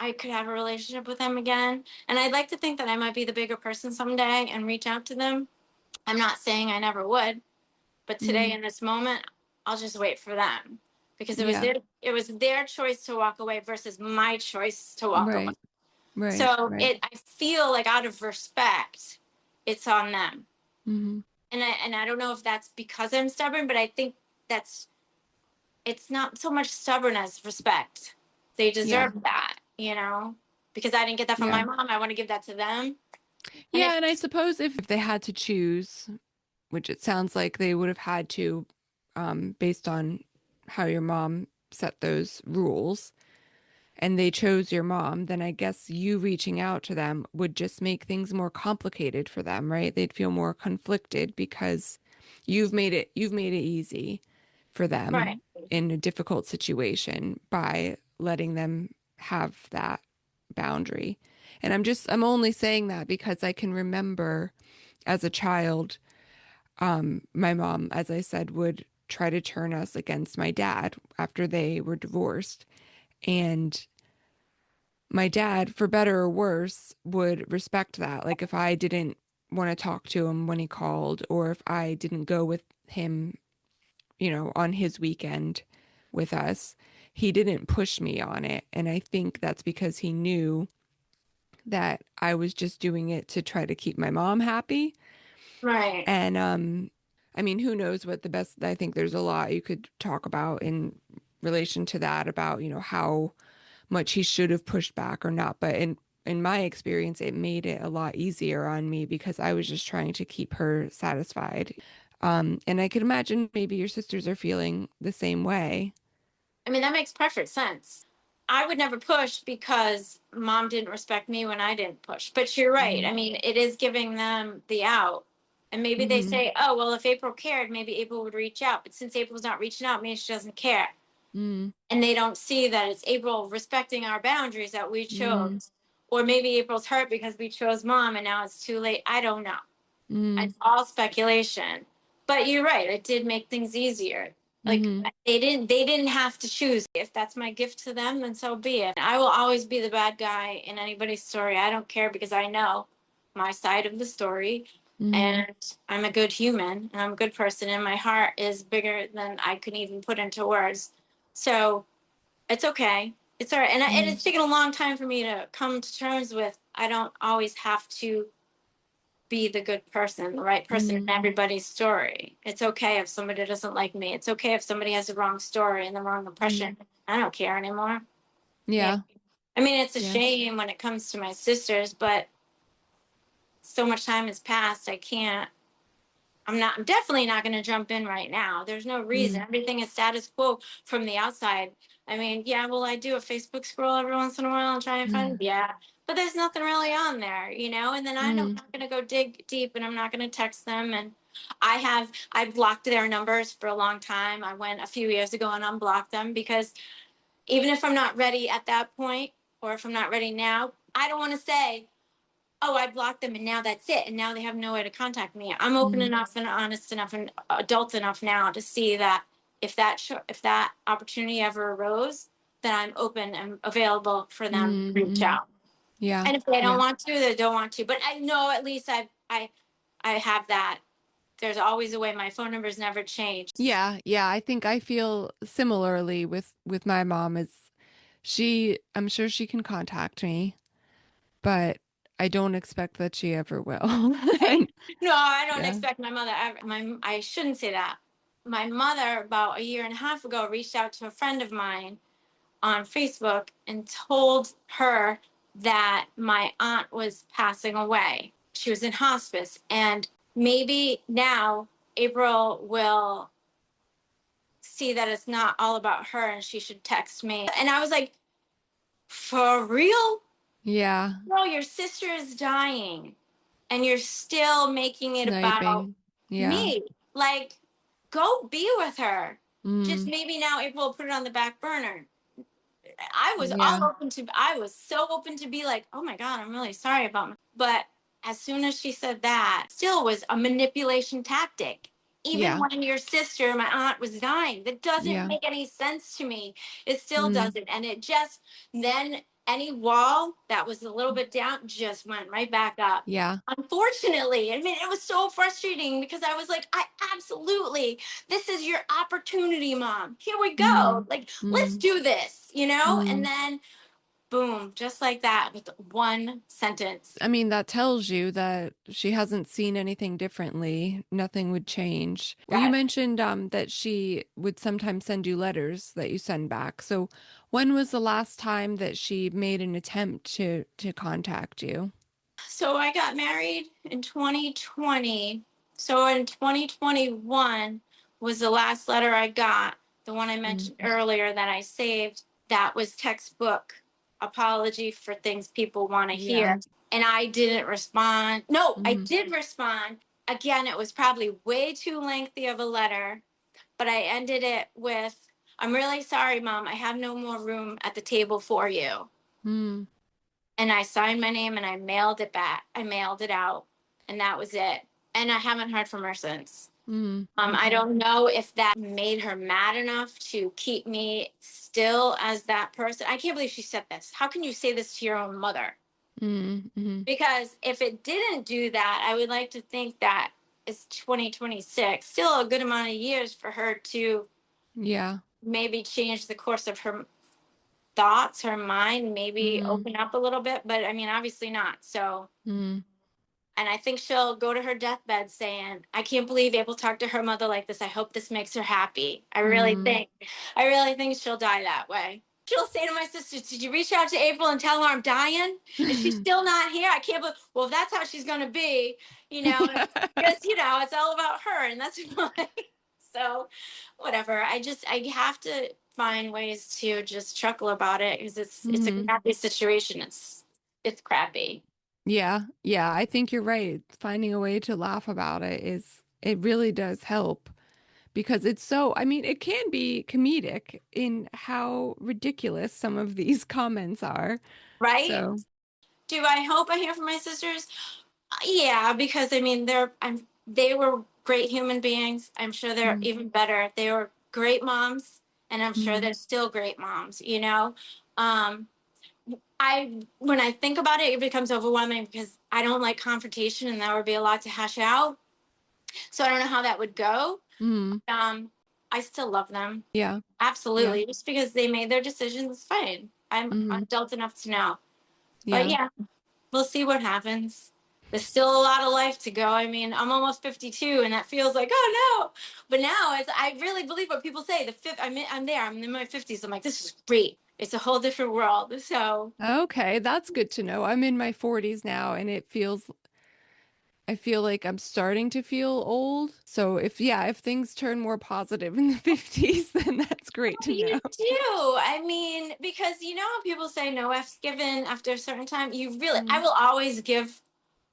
I could have a relationship with them again. And I'd like to think that I might be the bigger person someday and reach out to them. I'm not saying I never would, but today Mm-hmm. in this moment, I'll just wait for them, because Yeah. it was their choice to walk away versus my choice to walk away. Right. Right. So Right. I feel like out of respect, it's on them. Mm-hmm. And I don't know if that's because I'm stubborn, but I think that's it's not so much stubborn as respect. They Yeah. deserve that, because I didn't get that from Yeah. my mom. I want to give that to them. And Yeah. And I suppose if they had to choose, which it sounds like they would have had to, based on how your mom set those rules, and they chose your mom, then I guess you reaching out to them would just make things more complicated for them, right? They'd feel more conflicted because you've made it easy for right, them in a difficult situation by letting them have that boundary. And I'm only saying that because I can remember as a child, my mom, as I said, would try to turn us against my dad after they were divorced. And my dad, for better or worse, would respect that. Like if I didn't want to talk to him when he called, or if I didn't go with him, on his weekend with us, he didn't push me on it. And I think that's because he knew that I was just doing it to try to keep my mom happy. right, And I mean, who knows what the best, I think there's a lot you could talk about in relation to that about, how much he should have pushed back or not. But in my experience, it made it a lot easier on me because I was just trying to keep her satisfied. And I could imagine maybe your sisters are feeling the same way. I mean, that makes perfect sense. I would never push because mom didn't respect me when I didn't push. But you're right. Mm-hmm. I mean, it is giving them the out. And maybe they Mm-hmm. say, oh, well, if April cared, maybe April would reach out. But since April's not reaching out, it means she doesn't care. And they don't see that it's April respecting our boundaries that we Mm-hmm. chose. Or maybe April's hurt because we chose mom and now it's too late. I don't know. Mm-hmm. It's all speculation. But you're right, it did make things easier. Like Mm-hmm. they didn't have to choose. If that's my gift to them, then so be it. I will always be the bad guy in anybody's story. I don't care, because I know my side of the story, Mm-hmm. and I'm a good human and I'm a good person, and my heart is bigger than I can even put into words. So it's okay. It's all right. And Mm-hmm. it's taken a long time for me to come to terms with I don't always have to be the good person, the right person in Mm-hmm. everybody's story. It's okay if somebody doesn't like me. It's okay if somebody has the wrong story and the wrong Mm-hmm. impression. I don't care anymore. Yeah. Yeah. I mean, it's a Yeah. shame when it comes to my sisters, but so much time has passed. I'm definitely not going to jump in right now. There's no reason. Mm-hmm. Everything is status quo from the outside. I mean, yeah, well, I do a Facebook scroll every once in a while and try and find, yeah, but there's nothing really on there, and then I'm Mm-hmm. not going to go dig deep, and I'm not going to text them. And I've blocked their numbers for a long time. I went a few years ago and unblocked them, because even if I'm not ready at that point, or if I'm not ready now, I don't want to say, oh, I blocked them and now that's it. And now they have no way to contact me. I'm open Mm-hmm. enough and honest enough and adult enough now to see that if that opportunity ever arose, then I'm open and available for them to reach Mm-hmm. out. Yeah. And if they don't Yeah. want to, they don't want to. But I know at least I have that. There's always a way. My phone number's never changed. Yeah, yeah, I think I feel similarly with my mom. Is I'm sure she can contact me, but I don't expect that she ever will. Right. And No, I don't yeah. expect my mother ever. I shouldn't say that. My mother, about a year and a half ago, reached out to a friend of mine on Facebook and told her that my aunt was passing away. She was in hospice. And maybe now April will see that it's not all about her and she should text me. And I was like, for real? Yeah. No, your sister is dying and you're still making it about Sniping. Yeah. me. Like, go be with her. Just Mm. maybe now April will put it on the back burner. I was Yeah. all open to, I was so open to be like, oh my God, I'm really sorry about my, but as soon as she said that, still was a manipulation tactic. Even Yeah. when your sister, my aunt, was dying, that doesn't Yeah. make any sense to me. It still Mm. doesn't. And it just, then any wall that was a little bit down just went right back up. Yeah. Unfortunately, I mean, it was so frustrating because I was like, I absolutely, this is your opportunity, mom. Here we go. Mm. Like, let's Mm. do this, you know? And Mm. then, boom, just like that with one sentence. I mean, that tells you that she hasn't seen anything differently. Nothing would change. Well, you Right. mentioned that she would sometimes send you letters that you send back. So when was the last time that she made an attempt to contact you? So I got married in 2020. So in 2021 was the last letter I got, the one I Mm. mentioned earlier that I saved. That was textbook apology for things people want to Yeah. hear. And I didn't respond. No, I Hmm. did respond. Again, it was probably way too lengthy of a letter, but I ended it with, I'm really sorry, mom. I have no more room at the table for you. Mm. And I signed my name and I mailed it back. I mailed it out, and that was it. And I haven't heard from her since. Mm. I Okay. don't know if that made her mad enough to keep me still as that person. I can't believe she said this. How can you say this to your own mother? Mm. Hmm. Because if it didn't do that, I would like to think that it's 2026, still a good amount of years for her to Yeah. maybe change the course of her thoughts, her mind, maybe Mm. open up a little bit. But I mean, obviously not. So, Mm. and I think she'll go to her deathbed saying, I can't believe April talked to her mother like this. I hope this makes her happy. Mm. I really think she'll die that way. She'll say to my sister, did you reach out to April and tell her I'm dying? Is she still not here? I can't believe, well, if that's how she's going to be, because, it's all about her and that's why. So whatever. I have to find ways to just chuckle about it because it's a Mm. crappy situation. It's crappy. Yeah, yeah, I think you're right. Finding a way to laugh about it really does help because it's so, I mean, it can be comedic in how ridiculous some of these comments are. Right? So, Do I hope I hear from my sisters? Yeah, because I mean they were great human beings. I'm sure they're mm, even better. They were great moms, and I'm sure mm, they're still great moms. Um I when I think about it, it becomes overwhelming because I don't like confrontation and that would be a lot to hash out. So I don't know how that would go. mm, I still love them. yeah, yeah, Absolutely. Just because they made their decisions, it's fine. I'm mm, adult enough to know. But yeah, yeah, we'll see what happens. There's still a lot of life to go. I mean, I'm almost 52, and that feels like, oh no. But now, I really believe what people say. I'm there. I'm in my 50s. I'm like, this is great. It's a whole different world. So Okay, that's good to know. I'm in my 40s now and I feel like I'm starting to feel old. So if things turn more positive in the 50s, then that's great to you know. do. I mean, because how people say no F's given after a certain time. I Mm, will always give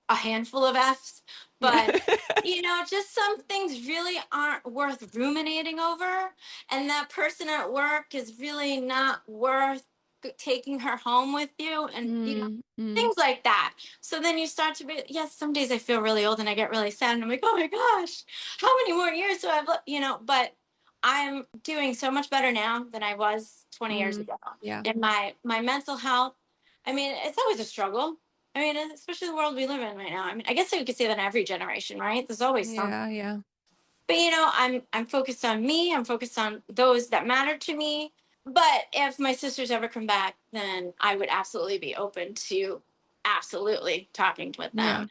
a handful of F's, yeah. but just some things really aren't worth ruminating over. And that person at work is really not worth taking her home with you. And, Mm, mm, things like that. So then you start to be, yes, some days I feel really old and I get really sad and I'm like, oh my gosh, how many more years do I have but I'm doing so much better now than I was 20 years mm, ago. yeah. And my mental health, I mean, it's always a struggle. I mean, especially the world we live in right now. I mean, I guess I could say that in every generation, right? There's always something. Yeah, yeah. But I'm focused on me. I'm focused on those that matter to me. But if my sisters ever come back, then I would absolutely be open to absolutely talking with Yeah. them,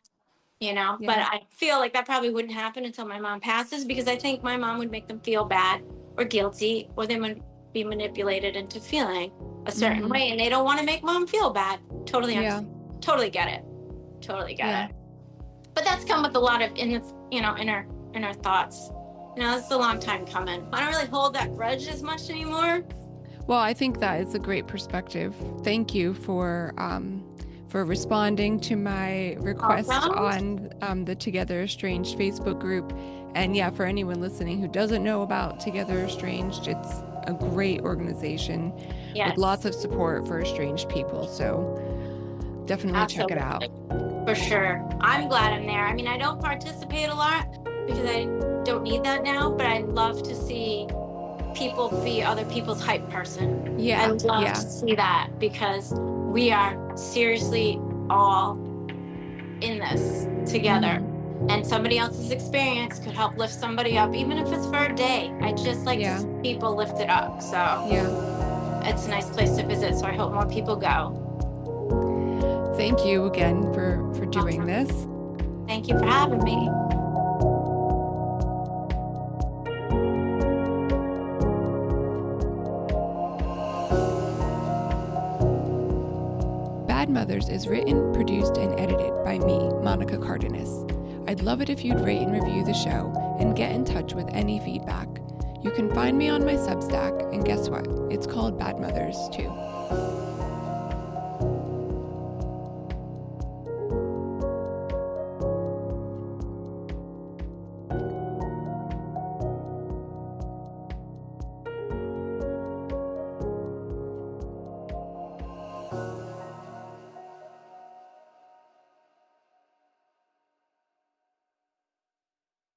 you know. But Yeah. I feel like that probably wouldn't happen until my mom passes, because I think my mom would make them feel bad or guilty, or they would be manipulated into feeling a certain Mm-hmm. way, and they don't want to make mom feel bad. Totally Yeah. understand. Totally get it. Totally get Yeah. it. But that's come with a lot of inner thoughts. This is a long time coming. I don't really hold that grudge as much anymore. Well, I think that is a great perspective. Thank you for responding to my request Awesome. on the Together Estranged Facebook group. And yeah, for anyone listening who doesn't know about Together Estranged, it's a great organization with lots Yes, of support for estranged people. So definitely check it out. absolutely. For sure. I'm glad I'm there. I mean, I don't participate a lot because I don't need that now, but I love to see people be other people's hype person. I Yeah, love to yeah. see that, because we are seriously all in this together. Mm-hmm. And somebody else's experience could help lift somebody up, even if it's for a day. I just like to Yeah, see people lifted up. So yeah. it's a nice place to visit. So I hope more people go. Thank you again for doing Awesome. this. Thank you for having me. Bad Mothers is written, produced, and edited by me, Monica Cardenas. I'd love it if you'd rate and review the show and get in touch with any feedback. You can find me on my Substack, and guess what? It's called Bad Mothers, too.